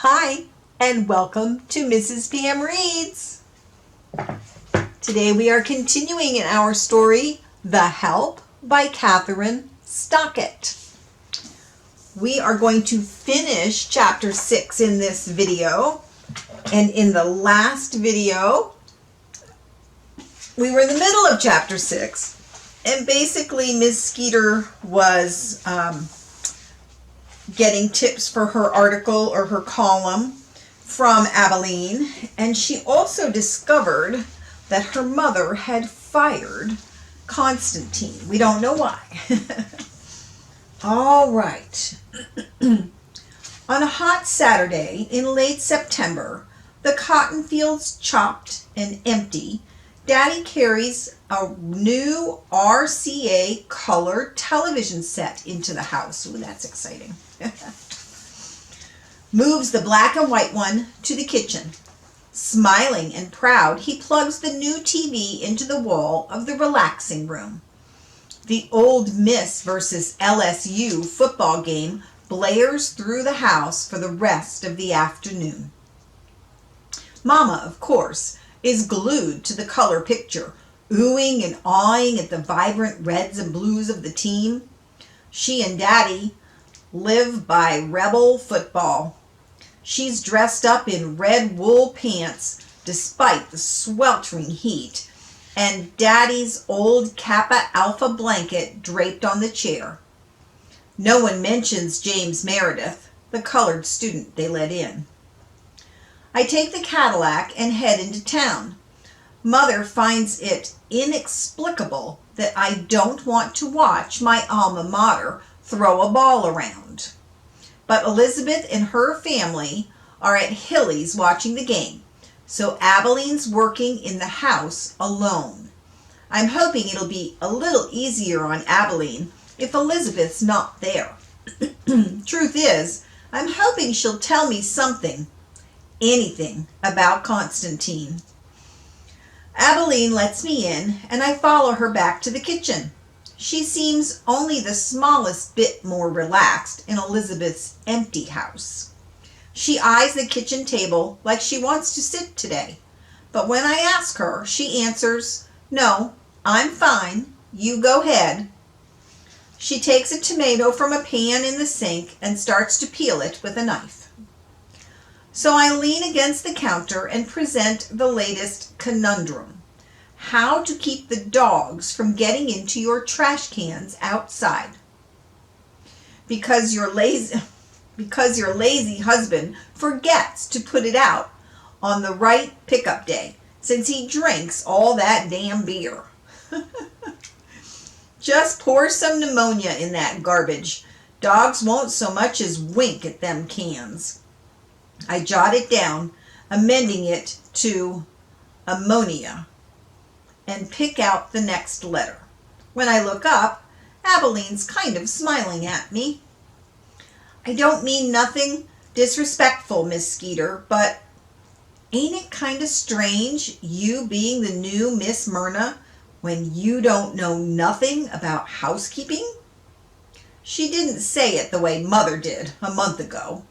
Hi, and welcome to Mrs. Pam Reads. Today we are continuing in our story, The Help by Kathryn Stockett. We are going to finish chapter 6 in this video. And in the last video, we were in the middle of chapter 6. And basically, Ms. Skeeter was getting tips for her article or her column from Abilene, and she also discovered that her mother had fired Constantine. We don't know why. All right. On a hot Saturday in late September, the cotton fields chopped and empty, Daddy carries a new RCA color television set into the house. Ooh, that's exciting. Moves the black and white one to the kitchen. Smiling and proud, he plugs the new TV into the wall of the relaxing room. The Old Miss versus LSU football game blares through the house for the rest of the afternoon. Mama, of course, is glued to the color picture, oohing and awing at the vibrant reds and blues of the team. She and Daddy live by rebel football. She's dressed up in red wool pants despite the sweltering heat, and Daddy's old Kappa Alpha blanket draped on the chair. No one mentions James Meredith, the colored student they let in. I take the Cadillac and head into town. Mother finds it inexplicable that I don't want to watch my alma mater throw a ball around. But Elizabeth and her family are at Hilly's watching the game, so Abilene's working in the house alone. I'm hoping it'll be a little easier on Abilene if Elizabeth's not there. Truth is, I'm hoping she'll tell me something, anything about Constantine. Abilene lets me in, and I follow her back to the kitchen. She seems only the smallest bit more relaxed in Elizabeth's empty house. She eyes the kitchen table like she wants to sit today, but when I ask her, she answers, "No, I'm fine. You go ahead." She takes a tomato from a pan in the sink and starts to peel it with a knife. So I lean against the counter and present the latest conundrum: how to keep the dogs from getting into your trash cans outside. Because your lazy husband forgets to put it out on the right pickup day, since he drinks all that damn beer. Just pour some pneumonia in that garbage. Dogs won't so much as wink at them cans. I jot it down, amending it to ammonia, and pick out the next letter. When I look up, Abilene's kind of smiling at me. "I don't mean nothing disrespectful, Miss Skeeter, but ain't it kind of strange you being the new Miss Myrna when you don't know nothing about housekeeping?" She didn't say it the way Mother did a month ago.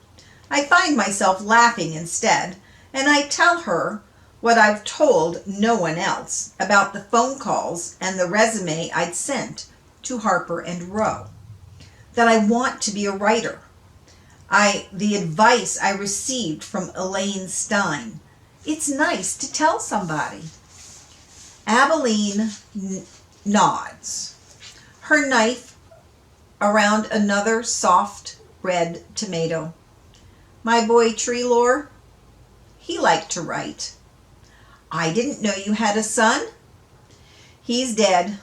I find myself laughing instead, and I tell her what I've told no one else about the phone calls and the resume I'd sent to Harper and Row. That I want to be a writer. The advice I received from Elaine Stein. It's nice to tell somebody. Abilene nods, her knife around another soft red tomato. My boy Treelor, he liked to write. "I didn't know you had a son." "He's dead.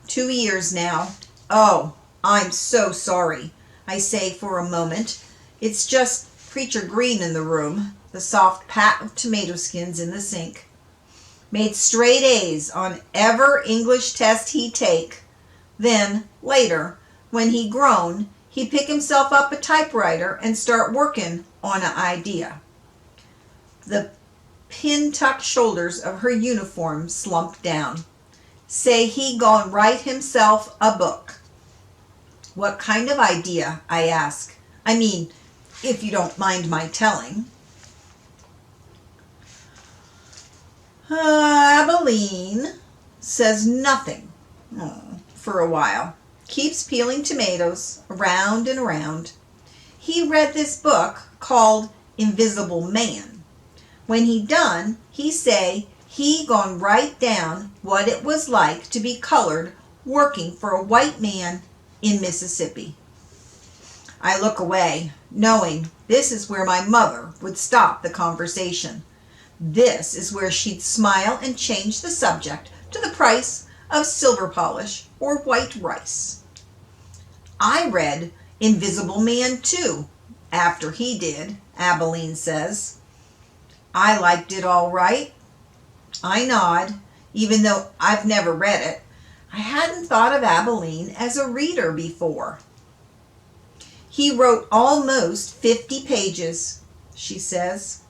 2 years now." "Oh, I'm so sorry," I say for a moment. It's just Preacher Green in the room, the soft pat of tomato skins in the sink. Made straight A's on ever English test he take. Then, later, when he grown, he pick himself up a typewriter and start working on an idea. The pin-tucked shoulders of her uniform slump down. Say he gon' write himself a book. "What kind of idea?" I ask. "I mean, if you don't mind my telling. Abilene says nothing for a while, keeps peeling tomatoes around and around. He read this book called Invisible Man. When he done, he say he gone write down what it was like to be colored working for a white man in Mississippi. I look away, knowing this is where my mother would stop the conversation. This is where she'd smile and change the subject to the price of silver polish or white rice. I read Invisible Man too, after he did, Abilene says. I liked it all right. I nod, even though I've never read it. I hadn't thought of Abilene as a reader before. He wrote almost 50 pages, she says.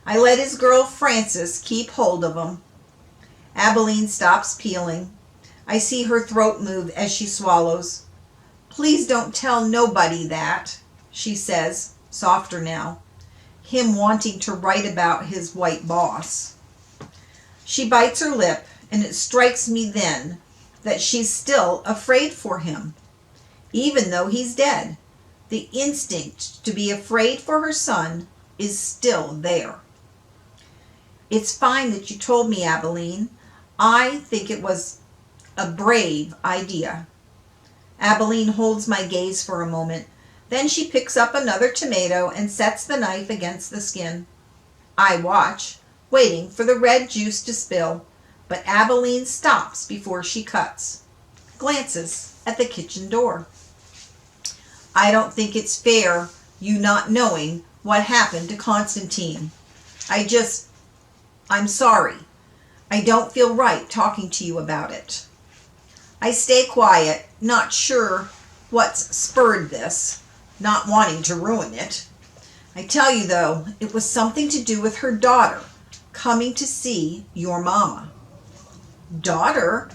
I let his girl Frances keep hold of them. Abilene stops peeling. I see her throat move as she swallows. Please don't tell nobody that, she says, softer now. Him wanting to write about his white boss. She bites her lip, and it strikes me then that she's still afraid for him, even though he's dead. The instinct to be afraid for her son is still there. It's fine that you told me, Abilene. I think it was a brave idea. Abilene holds my gaze for a moment. Then she picks up another tomato and sets the knife against the skin. I watch, waiting for the red juice to spill, but Abilene stops before she cuts, glances at the kitchen door. I don't think it's fair, you not knowing what happened to Constantine. I'm sorry. I don't feel right talking to you about it. I stay quiet, not sure what's spurred this, not wanting to ruin it. I tell you though, it was something to do with her daughter coming to see your mama. Daughter?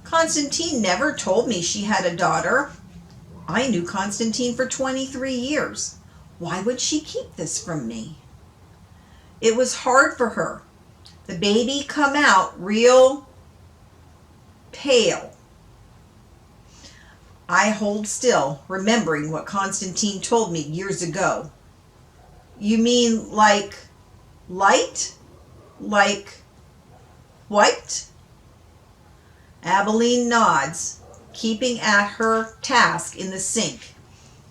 Constantine never told me she had a daughter. I knew Constantine for 23 years. Why would she keep this from me? It was hard for her. The baby come out real pale. I hold still, remembering what Constantine told me years ago. You mean like light? Like white? Abilene nods, keeping at her task in the sink.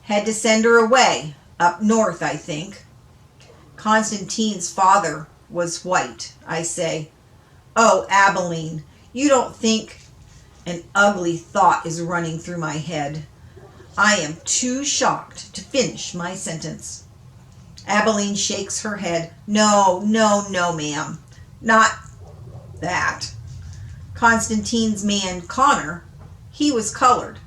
Had to send her away, up north, I think. Constantine's father was white, I say. Oh, Abilene, you don't think... An ugly thought is running through my head. I am too shocked to finish my sentence. Abilene shakes her head. No, ma'am. Not that. Constantine's man, Connor, he was colored.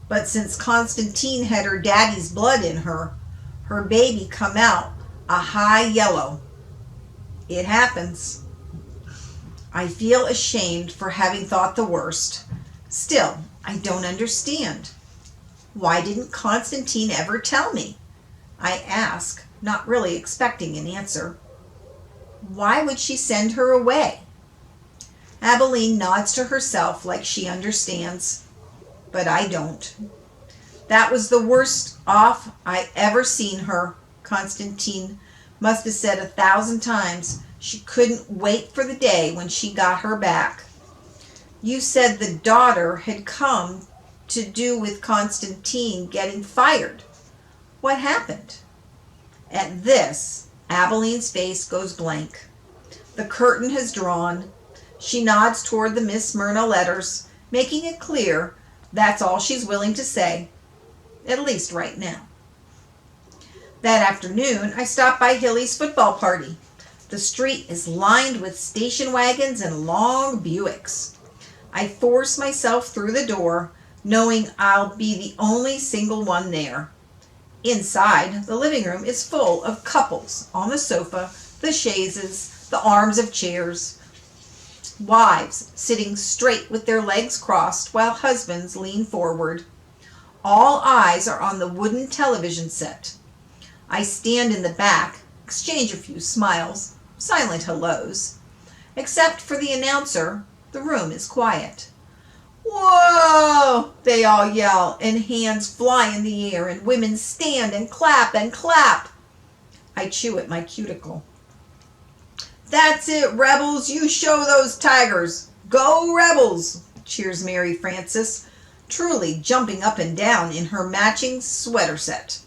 But since Constantine had her daddy's blood in her, her baby come out a high yellow. It happens. I feel ashamed for having thought the worst. Still, I don't understand. Why didn't Constantine ever tell me? I ask, not really expecting an answer. Why would she send her away? Abilene nods to herself like she understands, but I don't. That was the worst off I ever seen her, Constantine must have said 1,000 times she couldn't wait for the day when she got her back. You said the daughter had come to do with Constantine getting fired. What happened? At this, Abilene's face goes blank. The curtain has drawn. She nods toward the Miss Myrna letters, making it clear that's all she's willing to say, at least right now. That afternoon, I stopped by Hilly's football party. The street is lined with station wagons and long Buicks. I force myself through the door, knowing I'll be the only single one there. Inside, the living room is full of couples on the sofa, the chaises, the arms of chairs. Wives sitting straight with their legs crossed while husbands lean forward. All eyes are on the wooden television set. I stand in the back, exchange a few smiles, silent hellos. Except for the announcer, the room is quiet. "Whoa!" they all yell, and hands fly in the air, and women stand and clap and clap. I chew at my cuticle. "That's it, Rebels, you show those tigers. Go Rebels," cheers Mary Frances, truly jumping up and down in her matching sweater set.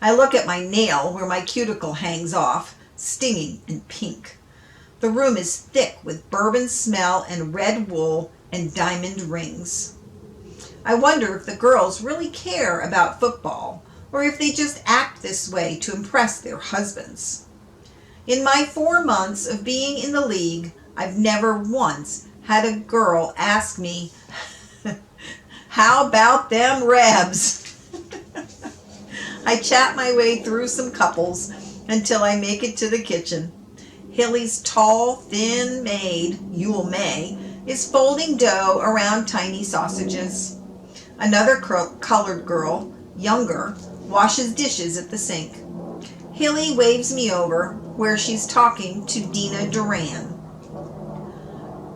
I look at my nail where my cuticle hangs off, stinging and pink. The room is thick with bourbon smell and red wool and diamond rings. I wonder if the girls really care about football, or if they just act this way to impress their husbands. In my 4 months of being in the league, I've never once had a girl ask me, "How about them Rebs?" I chat my way through some couples until I make it to the kitchen. Hilly's tall, thin maid, Yule May, is folding dough around tiny sausages. Another colored girl, younger, washes dishes at the sink. Hilly waves me over where she's talking to Dina Duran.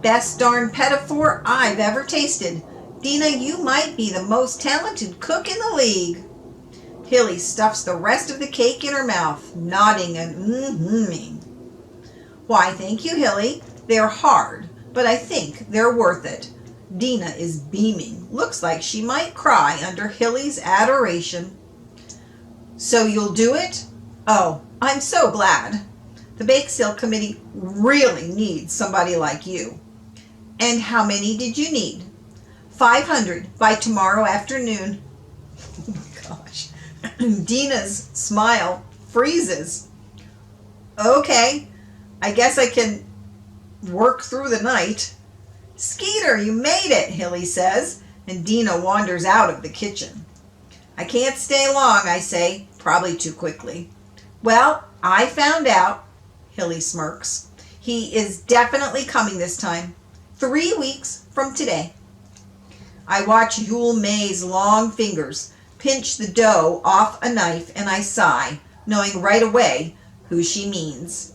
"Best darn pettifor I've ever tasted. Dina, you might be the most talented cook in the league." Hilly stuffs the rest of the cake in her mouth, nodding and mm-hmming. "Why, thank you, Hilly. They're hard, but I think they're worth it." Dina is beaming. Looks like she might cry under Hilly's adoration. "So you'll do it? Oh, I'm so glad. The bake sale committee really needs somebody like you." "And how many did you need?" 500 by tomorrow afternoon." Oh my gosh. Dina's smile freezes. "Okay, I guess I can work through the night." "Skeeter, you made it," Hilly says, and Dina wanders out of the kitchen. "I can't stay long," I say, probably too quickly. "Well, I found out," Hilly smirks. "He is definitely coming this time. 3 weeks from today." I watch Yule May's long fingers pinch the dough off a knife, and I sigh, knowing right away who she means.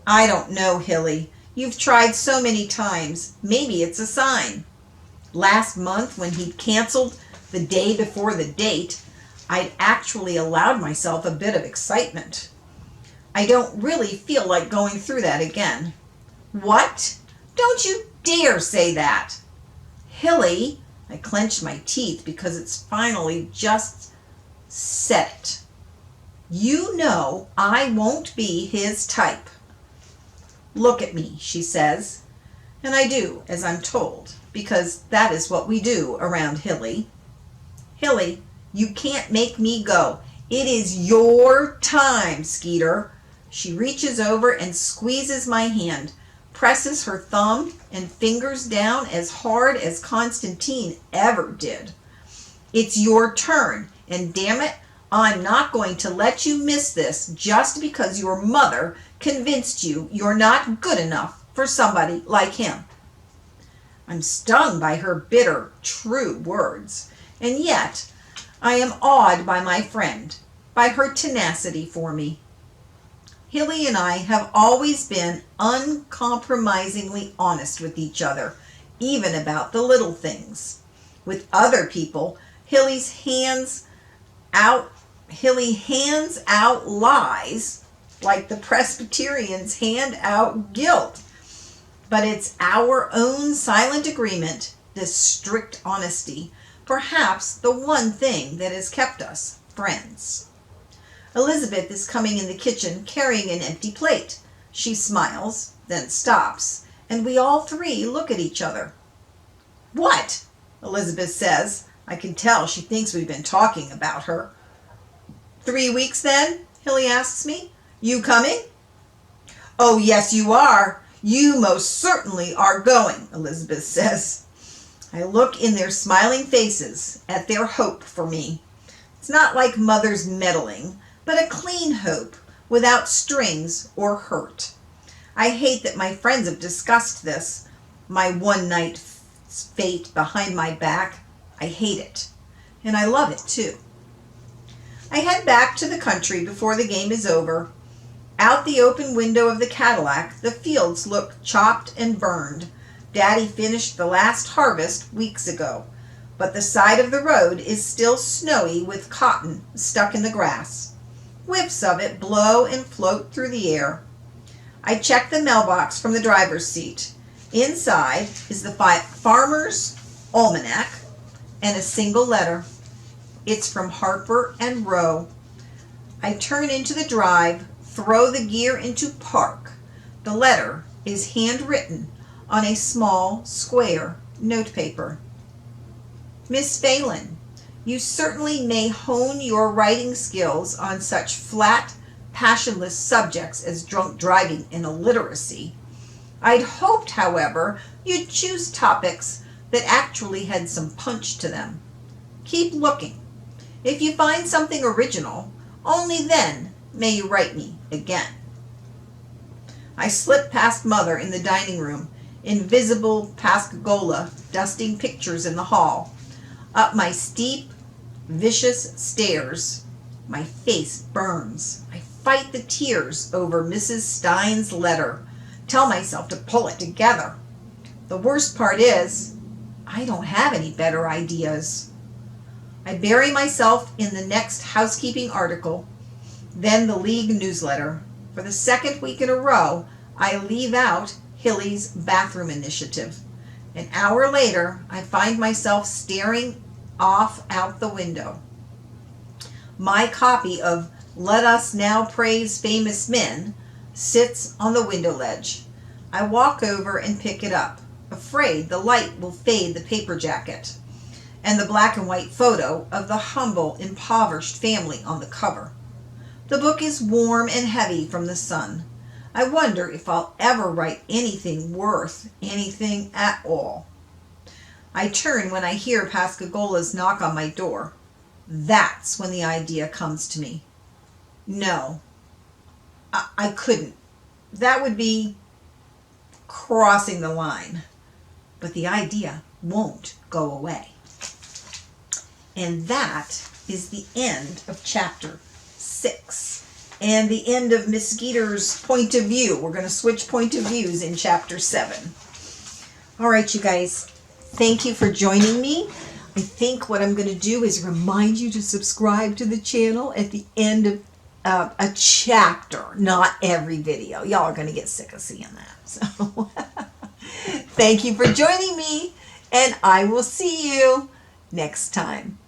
"I don't know, Hilly. You've tried so many times. Maybe it's a sign." Last month, when he canceled the day before the date, I'd actually allowed myself a bit of excitement. I don't really feel like going through that again. "What? Don't you dare say that." "Hilly," I clenched my teeth because it's finally just said it. "You know I won't be his type." "Look at me," she says, and I do as I'm told, because that is what we do around Hilly. "Hilly, you can't make me go. It is your time, Skeeter." She reaches over and squeezes my hand, presses her thumb and fingers down as hard as Constantine ever did. "It's your turn, and damn it, I'm not going to let you miss this just because your mother convinced you you're not good enough for somebody like him." I'm stung by her bitter, true words, and yet I am awed by my friend, by her tenacity for me. Hilly and I have always been uncompromisingly honest with each other, even about the little things. With other people, Hilly hands out lies like the Presbyterians hand out guilt. But it's our own silent agreement, this strict honesty, perhaps the one thing that has kept us friends. Elizabeth is coming in the kitchen carrying an empty plate. She smiles, then stops, and we all three look at each other. "What?" Elizabeth says. I can tell she thinks we've been talking about her. 3 weeks then? Hilly asks me. "You coming?" "Oh, yes, you are. You most certainly are going," Elizabeth says. I look in their smiling faces at their hope for me. It's not like mother's meddling, but a clean hope, without strings or hurt. I hate that my friends have discussed this, my one-night fate behind my back. I hate it, and I love it too. I head back to the country before the game is over. Out the open window of the Cadillac, the fields look chopped and burned. Daddy finished the last harvest weeks ago, but the side of the road is still snowy with cotton stuck in the grass. Whiffs of it blow and float through the air. I check the mailbox from the driver's seat. Inside is the Farmer's Almanac and a single letter. It's from Harper and Row. I turn into the drive, throw the gear into park. The letter is handwritten on a small square notepaper. Miss Phelan, you certainly may hone your writing skills on such flat, passionless subjects as drunk driving and illiteracy. I'd hoped, however, you'd choose topics that actually had some punch to them. Keep looking. If you find something original, only then may you write me again. I slip past Mother in the dining room, invisible Pascagoula dusting pictures in the hall. Up my steep, vicious stairs, my face burns. I fight the tears over Mrs. Stein's letter. Tell myself to pull it together. The worst part is, I don't have any better ideas. I bury myself in the next housekeeping article, then the League newsletter. For the second week in a row, I leave out Hilly's bathroom initiative. An hour later, I find myself staring off out the window. My copy of Let Us Now Praise Famous Men sits on the window ledge. I walk over and pick it up, afraid the light will fade the paper jacket and the black and white photo of the humble, impoverished family on the cover. The book is warm and heavy from the sun. I wonder if I'll ever write anything worth anything at all. I turn when I hear Pascagoula's knock on my door. That's when the idea comes to me. No, I couldn't. That would be crossing the line. But the idea won't go away. And that is the end of chapter 6. And the end of Miss Skeeter's point of view. We're going to switch point of views in chapter 7. All right, you guys. Thank you for joining me. I think what I'm going to do is remind you to subscribe to the channel at the end of a chapter, not every video. Y'all are going to get sick of seeing that. So thank you for joining me, and I will see you next time.